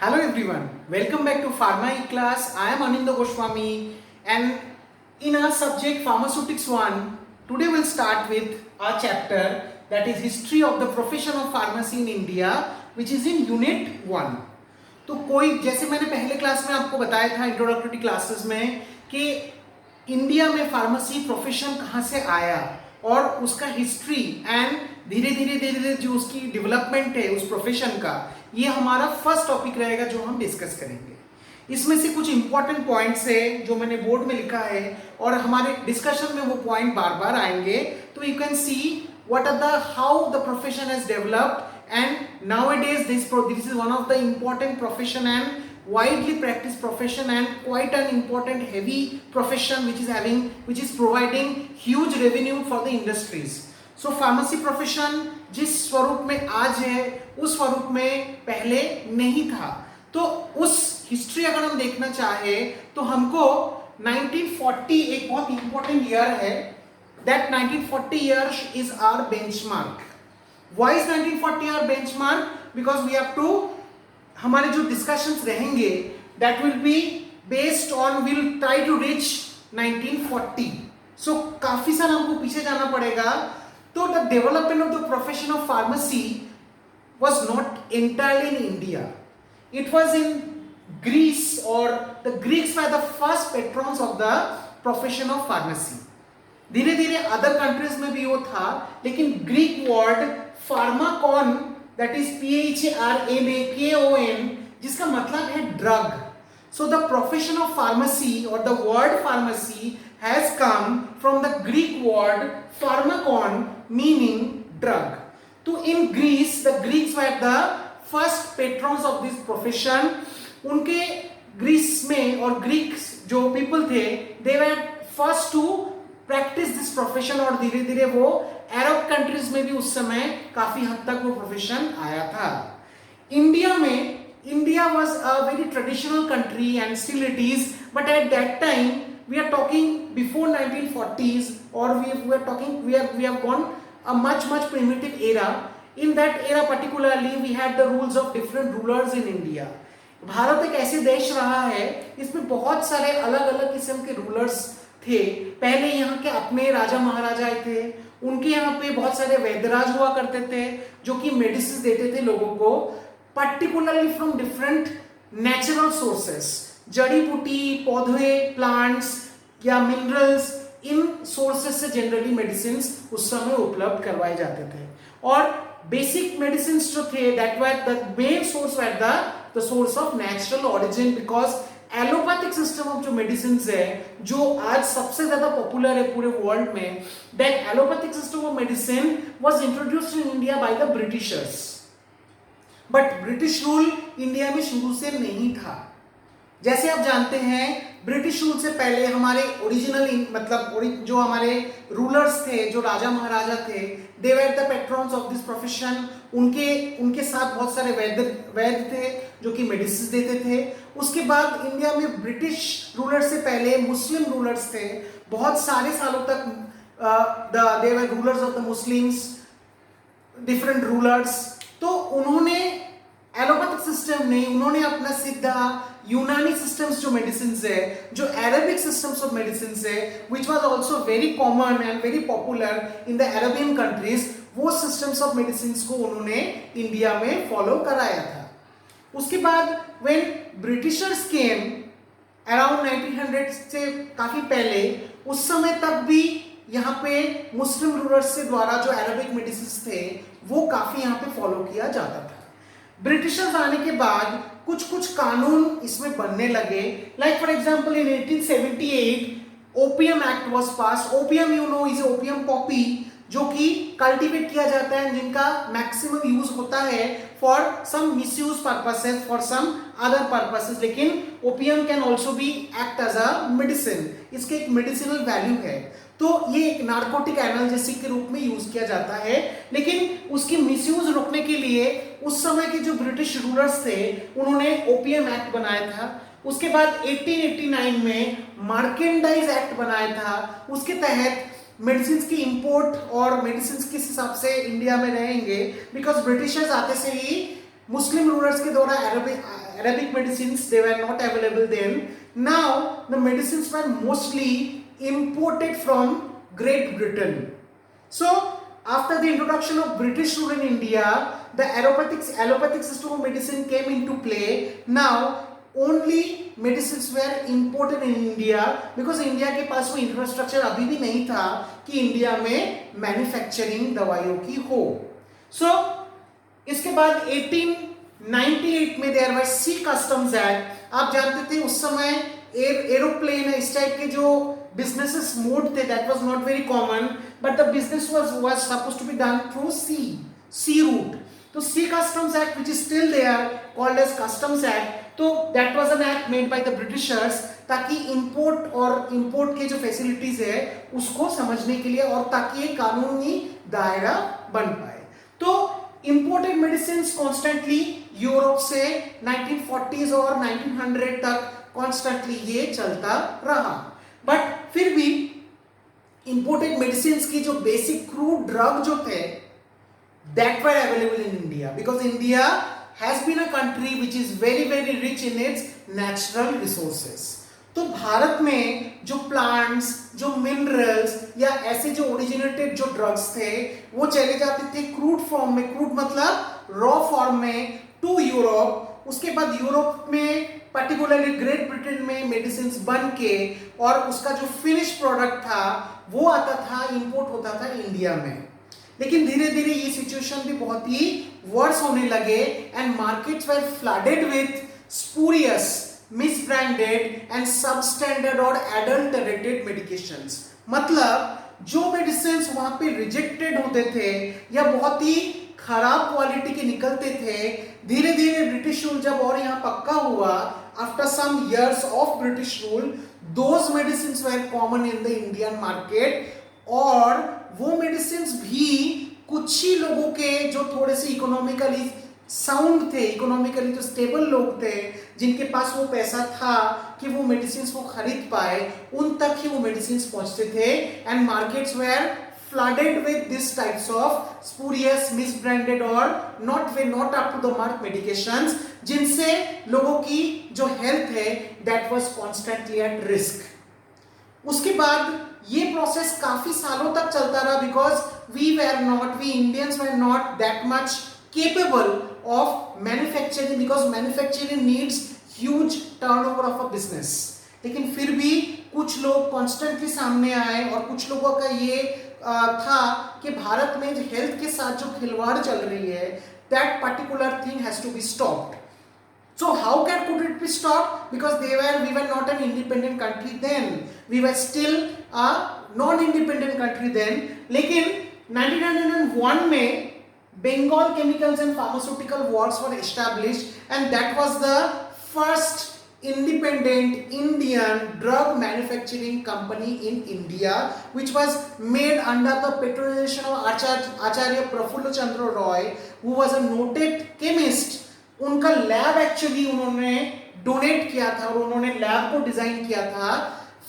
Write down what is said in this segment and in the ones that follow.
Hello everyone, welcome back to Pharma E-Class. I am Anindya Goswami and in our subject Pharmaceutics 1, today we'll start with our chapter that is History of the Profession of Pharmacy in India which is in Unit 1. तो कोई जैसे मैंने पहले class में आपको बताया था introductory classes में कि इंडिया में फार्मेसी प्रोफेशन कहाँ से आया और उसका हिस्ट्री एंड धीरे धीरे जो उसकी डेवलपमेंट है उस प्रोफेशन का, ये हमारा फर्स्ट टॉपिक रहेगा जो हम डिस्कस करेंगे। इसमें से कुछ इंपॉर्टेंट पॉइंट्स है जो मैंने बोर्ड में लिखा है और हमारे डिस्कशन में वो पॉइंट बार बार आएंगे, तो you can see what are the how the profession has developed and nowadays this is one of the important profession and widely practiced profession and quite an important heavy profession which is providing huge revenue for the industries. So pharmacy profession जिस स्वरूप में आज है उस स्वरूप में पहले नहीं था। तो उस हिस्ट्री अगर हम देखना चाहे तो हमको 1940 एक बहुत इंपॉर्टेंट ईयर है। That 1940 year is our benchmark. Why is 1940 our benchmark? Because we have to हमारे जो discussions रहेंगे that will be based on we'll try to reach 1940. So काफी साल हमको पीछे जाना पड़ेगा। तो the development of the profession of pharmacy was not entirely in India. It was in Greece, or the Greeks were the first patrons of the profession of pharmacy. धीरे धीरे other countries में भी वो था, लेकिन Greek word pharmakon that is PHRMAKON जिसका मतलब है drug. So the profession of pharmacy और the word pharmacy has come from the Greek word pharmakon meaning drug. तो in Greece the Greeks were the first patrons of this profession. उनके Greece में और Greeks जो people थे they were first to practise this profession और धीरे धीरे वो अरब कंट्रीज में भी उस समय काफी हद तक वो प्रोफेशन आया था. India was a very traditional country and still it is, but at that time we are talking before 1940s और we have gone a much primitive era. In that era particularly we had the rules of different rulers in India. Bharat एक ऐसे देश रहा है इसमें बहुत सारे अलग अलग किस्म के रूलर्स थे. पहले यहाँ के अपने राजा महाराजा थे, उनके यहाँ पे बहुत सारे वैद्यराज हुआ करते थे जो कि मेडिसिन देते थे लोगों को, particularly from different natural sources, जड़ी बूटी, पौधे, प्लांट्स या मिनरल्स, इन सोर्सेस से जनरली मेडिसिन उस समय उपलब्ध करवाए जाते थे. और बेसिक मेडिसिन जो थे that were the main source were the source of natural origin, because allopathic system of जो मेडिसिन है जो आज सबसे ज्यादा पॉपुलर है पूरे वर्ल्ड में, that allopathic system of medicine was introduced in India by the Britishers. But British rule India में शुरू से नहीं था. जैसे आप जानते हैं ब्रिटिश रूल से पहले हमारे ओरिजिनल जो हमारे रूलर्स थे, जो राजा महाराजा थे, they were the patrons of this profession. उनके साथ बहुत सारे वैद्य थे जो कि मेडिसिन देते थे. उसके बाद इंडिया में ब्रिटिश रूलर से पहले मुस्लिम रूलर्स थे. बहुत सारे सालों तक they were rulers of the Muslims, different rulers. तो उन्होंने एलोपैथिक सिस्टम नहीं, उन्होंने अपना सीधा यूनानी सिस्टम्स जो मेडिसिन है, जो अरेबिक सिस्टम्स ऑफ मेडिसिन है, which was also very common and very popular in the Arabian countries, वो सिस्टम्स ऑफ मेडिसिन को उन्होंने इंडिया में फॉलो कराया था. उसके बाद व्हेन ब्रिटिशर्स केम अराउंड 1900 से काफी पहले, उस समय तक भी यहाँ पे मुस्लिम रूलर्स से द्वारा जो अरेबिक मेडिसिन थे वो काफी यहाँ पे फॉलो किया जाता था. ब्रिटिशर्स आने के बाद कुछ कानून इसमें बनने लगे. Like for example in 1878 opium act was pass. Opium you know is opium Poppy जो कि कल्टीवेट किया जाता है, जिनका मैक्सिमम यूज होता है for some misuse purposes, for some other purposes, लेकिन opium can also be act as a medicine. इसके एक मेडिसिनल वैल्यू है. तो ये एक नार्कोटिक एनाल्जेसिक के रूप में यूज किया जाता है, लेकिन उसकी मिसयूज रोकने के लिए उस समय के जो ब्रिटिश रूलर्स थे उन्होंने ओपियम एक्ट बनाया था. उसके बाद 1889 में मार्केंडाइज एक्ट बनाया था. उसके तहत मेडिसिन की इंपोर्ट और मेडिसिन किस हिसाब से इंडिया में रहेंगे, बिकॉज ब्रिटिशर्स आते से ही मुस्लिम रूलर्स के द्वारा Arabic medicines, they were not available then. Now the medicines were mostly imported from Great Britain. So after the introduction of British rule in India, the allopathic system of medicine came into play. Now only medicines were imported in India because India के पास वो infrastructure अभी भी नहीं था कि India में manufacturing दवाइयों की हो. So इसके बाद 1898 में there was sea customs act. आप जानते थे उस समय एरोप्लेन इस टाइप के जो businesses moved थे, that was not very common, but the business was supposed to be done through sea route. So Sea Customs Act, which is still there, called as Customs Act, तो that was an act made by the Britishers ताकि import के जो facilities है उसको समझने के लिए और ताकि ये कानूनी दायरा बन पाए. तो imported medicines constantly यूरोप से 1940s और 1900 तक constantly ये चलता रहा. बट फिर भी इंपोर्टेड मेडिसिन की जो बेसिक क्रूड ड्रग जो थे that were available in India because India has been a country which is very very rich in its natural resources. तो भारत में जो प्लांट्स, जो मिनरल्स या ऐसे जो ओरिजिनेटेड जो ड्रग्स थे वो चले जाते थे क्रूड फॉर्म में, क्रूड मतलब रॉ फॉर्म में, टू यूरोप. उसके बाद यूरोप में पर्टिकुलरली ग्रेट ब्रिटेन में मेडिसिन बन के और उसका जो फिनिश प्रोडक्ट था वो आता था, इंपोर्ट होता था इंडिया में. लेकिन धीरे धीरे ये सिचुएशन भी बहुत ही वर्स होने लगे and markets were flooded with spurious, misbranded and substandard और एडल्टरेटेड मेडिकेशंस. मतलब जो मेडिसिन वहां पे रिजेक्टेड होते थे या बहुत ही खराब क्वालिटी के निकलते थे, धीरे धीरे ब्रिटिश रूल जब और यहाँ पक्का हुआ, after some years of British rule, those medicines were common in the Indian market. और वो मेडिसिन्स भी कुछ ही लोगों के जो थोड़े से इकोनॉमिकली साउंड थे, इकोनॉमिकली जो स्टेबल लोग थे, जिनके पास वो पैसा था कि वो मेडिसिन्स को खरीद पाए, उन तक ही वो मेडिसिन्स पहुंचते थे. And markets were flooded with these types of spurious, misbranded or not up to the mark medications, जिनसे लोगों की जो हेल्थ है that was constantly at risk. उसके बाद ये प्रोसेस काफी सालों तक चलता रहा because we Indians were not that much capable of manufacturing because manufacturing needs huge turnover of a business. लेकिन फिर भी कुछ लोग कॉन्स्टेंटली सामने आए और कुछ लोगों का ये था कि भारत में जो हेल्थ के साथ जो खिलवाड़ चल रही है, that particular thing has to be stopped. So how could it be stopped? Because we were not an independent country then. We were still a non-independent country then. लेकिन 1901 में Bengal Chemicals and Pharmaceutical Works were established and that was the first independent Indian drug manufacturing company in India, which was made under the patronage of Acharya Prafulla Chandra Roy, who was a noted chemist. उनका lab actually उन्होंने donate किया था और उन्होंने lab को design किया था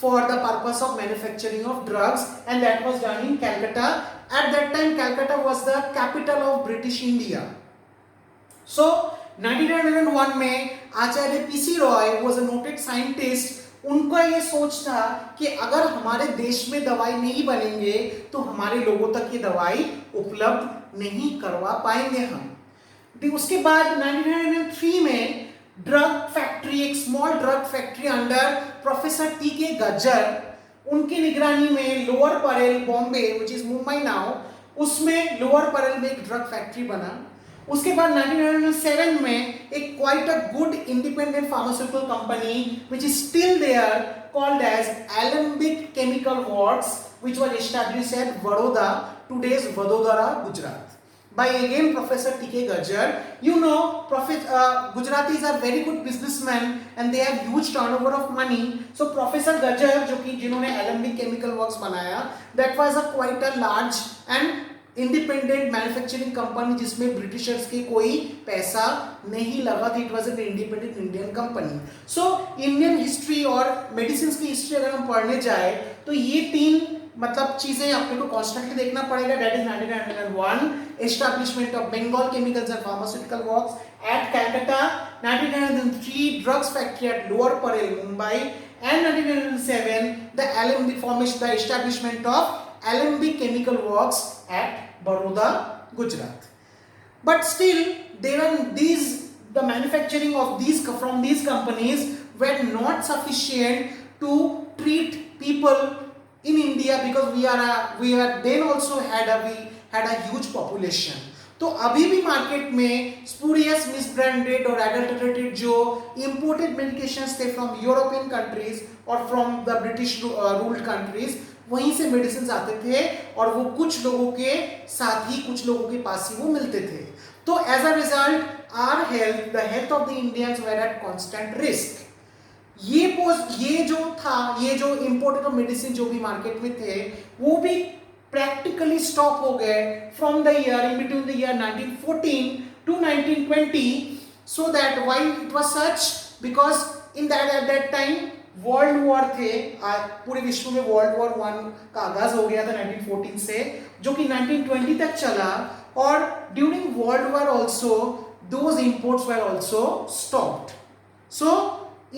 for the purpose of manufacturing of drugs, and that was done in Calcutta. At that time Calcutta was the capital of British India. So 1901 में Acharya PC Ray was a noted scientist. उनका ये सोच था कि अगर हमारे देश में दवाई नहीं बनेंगे तो हमारे लोगों तक ये दवाई उपलब्ध नहीं करवा पाएंगे हम. उसके बाद 1903 में ड्रग फैक्ट्री, एक small drug factory under professor TK. Gajjar, उनकी निगरानी में lower Parel Bombay which is Mumbai now, उसमें लोअर परेल में एक ड्रग फैक्ट्री बना. उसके बाद 1907 में एक quite a good independent pharmaceutical company which is still there called as Alembic chemical works which was established at Vadodara, today's Vadodara, Gujarat, by again Professor T.K. Gajjar. You know, Gujaratis are very good businessmen and they have huge turnover of money. So Professor Gajjar, जो कि जिन्होंने Alembic Chemical Works बनाया, that was a quite a large and independent manufacturing company जिसमें Britishers की कोई पैसा नहीं लगा था. It was an independent Indian company. So Indian history और मेडिसिन की हिस्ट्री अगर हम पढ़ने जाए तो ये तीन मतलब चीजें अपने को कॉन्स्टेंटली देखना पड़ेगा. That is 1901 establishment of Bengal chemicals and pharmaceutical works at Calcutta, 1903 drugs factory at Lower Parel Mumbai, and 1907 the formation, the establishment of Alembic Chemical Works at Baroda, Gujarat. But still the manufacturing of these from these companies were not sufficient to treat people in India, because we then also had a huge population. तो अभी भी market में spurious, misbranded और adulterated जो imported medications थे from European countries और from the British ruled countries, वहीं से मेडिसिन आते थे और वो कुछ लोगों के साथ ही, कुछ लोगों के पास ही वो मिलते थे. तो as a result our health, the health of the Indians were at constant risk. ये जो इंपोर्टेड मेडिसिन जो भी मार्केट में थे वो भी practically stop हो गए from the year in between the year 1914 to 1920. So that why it was such? Because in that at that time world war थे, पूरे विश्व में वर्ल्ड वॉर 1 का आगाज हो गया था 1914 से, जो कि 1920 तक चला. और during world war also those imports were also stopped. So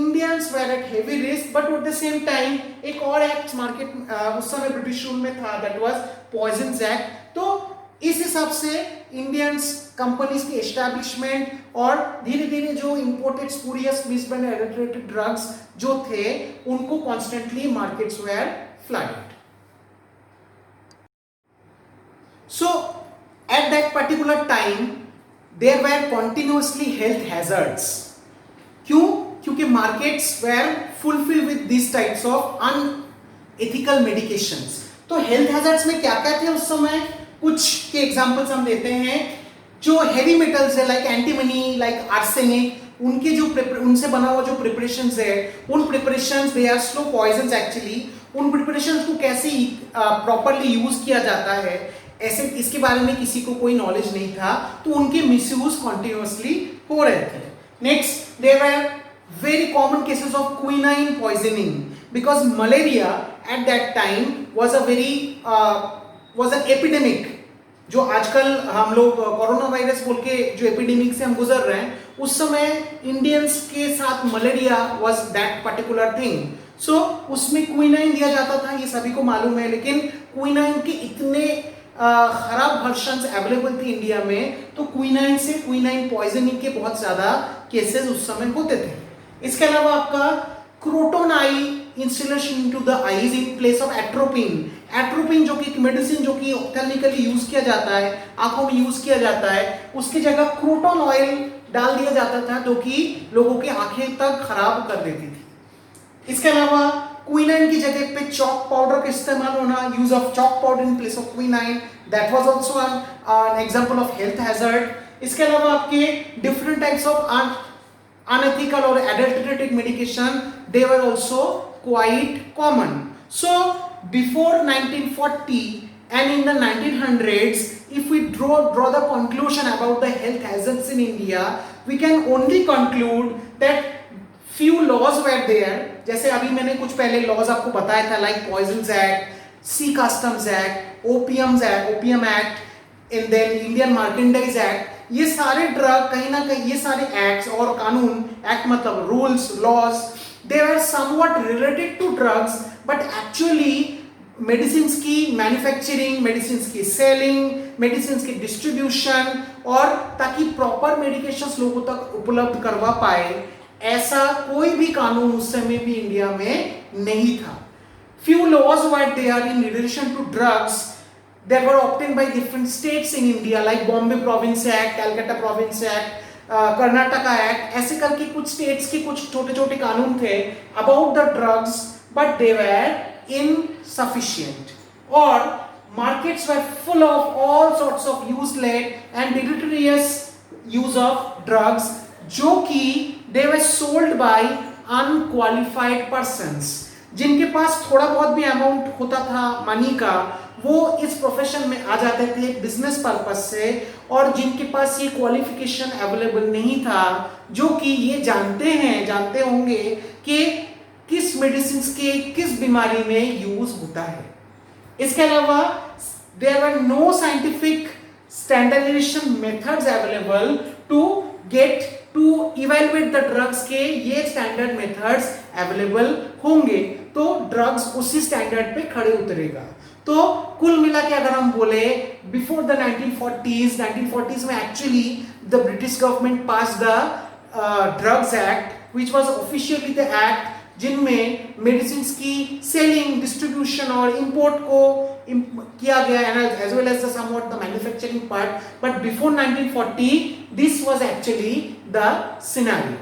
Indians were at heavy risk, but at the same time एक और एक्ट मार्केट उस समय ब्रिटिश रूल में था, that was Poisons Act. तो इस हिसाब से इंडियंस कंपनीज की एस्टैब्लिशमेंट और धीरे धीरे जो imported spurious, misbranded, adulterated drugs जो थे उनको constantly markets were flooded. So at that particular time there were continuously health hazards. क्यों? क्योंकि markets were fulfill with this types of unethical medications. तो हेल्थ हैजर्ड्स में क्या क्या थे उस समय, कुछ के एग्जांपल्स हम देते हैं. जो हेवी मेटल्स है लाइक एंटीमनी, लाइक आर्सेनिक, उनके जो उनसे बना हुआ जो प्रिपरेशंस है, उन preparations they are slow poisons actually. उन प्रिपरेशंस को कैसे प्रॉपरली यूज किया जाता है, ऐसे इसके बारे में किसी को कोई नॉलेज नहीं था, तो उनके मिसयूज कॉन्टिन्यूअसली हो रहे थे. Next, there are very common cases of quinine poisoning, because malaria at that time was an epidemic. जो आजकल हम लोग कोरोना वायरस बोल के जो एपिडेमिक से हम गुजर रहे हैं, उस समय इंडियंस के साथ malaria was that particular thing. So उसमें क्विनाइन दिया जाता था, ये सभी को मालूम है. लेकिन क्विनाइन के इतने खराब वर्जन्स अवेलेबल थे इंडिया में, तो क्विनाइन पॉइजनिंग के बहुत ज्यादा केसेस उस समय होते थे. इसके अलावा आपका croton eye installation into the eyes in place of atropine. Atropine जो कि मेडिसिन जो कि ऑप्थेल्मिकली यूज किया जाता है, आंखों में यूज किया जाता है, उसकी जगह क्रोटोन ऑयल डाल दिया जाता था जो कि लोगों की आंखें तक खराब कर देती थी. इसके अलावा क्विनाइन की जगह पे चॉक पाउडर का इस्तेमाल होना, use of chalk powder in place of quinine, that was also an example of health hazard. इसके अलावा आपके different types of unethical or adulterated medication, they were also quite common. So before 1940 and in the 1900s, if we draw the conclusion about the health hazards in India, we can only conclude that few laws were there. जैसे अभी मैंने कुछ पहले laws आपको बताया था, like Poisons Act, Sea Customs Act, Opium Act, and then Indian Merchandise Act. ये सारे ड्रग कहीं ना कहीं, ये सारे एक्ट्स और कानून, एक्ट मतलब rules, laws, they are somewhat related to drugs, but actually medicines की मैन्युफैक्चरिंग, मेडिसिन्स की सेलिंग, मेडिसिन्स की डिस्ट्रीब्यूशन, और ताकि प्रॉपर मेडिकेशंस लोगों तक उपलब्ध करवा पाए, ऐसा कोई भी कानून उस समय भी इंडिया में नहीं था. Few laws were there in relation to drugs that were obtained by different states in India, like Bombay Province Act, Calcutta Province Act, Karnataka Act. ऐसे करके कुछ states के कुछ छोटे छोटे कानून थे about the drugs, but they were insufficient. और markets were full of all sorts of useless and deleterious use of drugs, जो कि they were sold by unqualified persons. जिनके पास थोड़ा बहुत भी अमाउंट होता था मनी का, वो इस प्रोफेशन में आ जाते थे बिजनेस पर्पस से, और जिनके पास ये क्वालिफिकेशन अवेलेबल नहीं था, जो कि ये जानते होंगे कि किस मेडिसिन के किस बीमारी में यूज होता है. इसके अलावा there were no scientific standardization methods available to get to evaluate the drugs के ये standard methods available होंगे तो drugs उसी standard पे खड़े उतरेगा। तो कुल मिला के अगर हम बोले बिफोर द 1940s में actually the British government pass the drugs act which was officially the act जिनमें मेडिसिन की सेलिंग डिस्ट्रीब्यूशन और इंपोर्ट को किया गया as well as the somewhat the manufacturing part but before 1940 this was actually the scenario.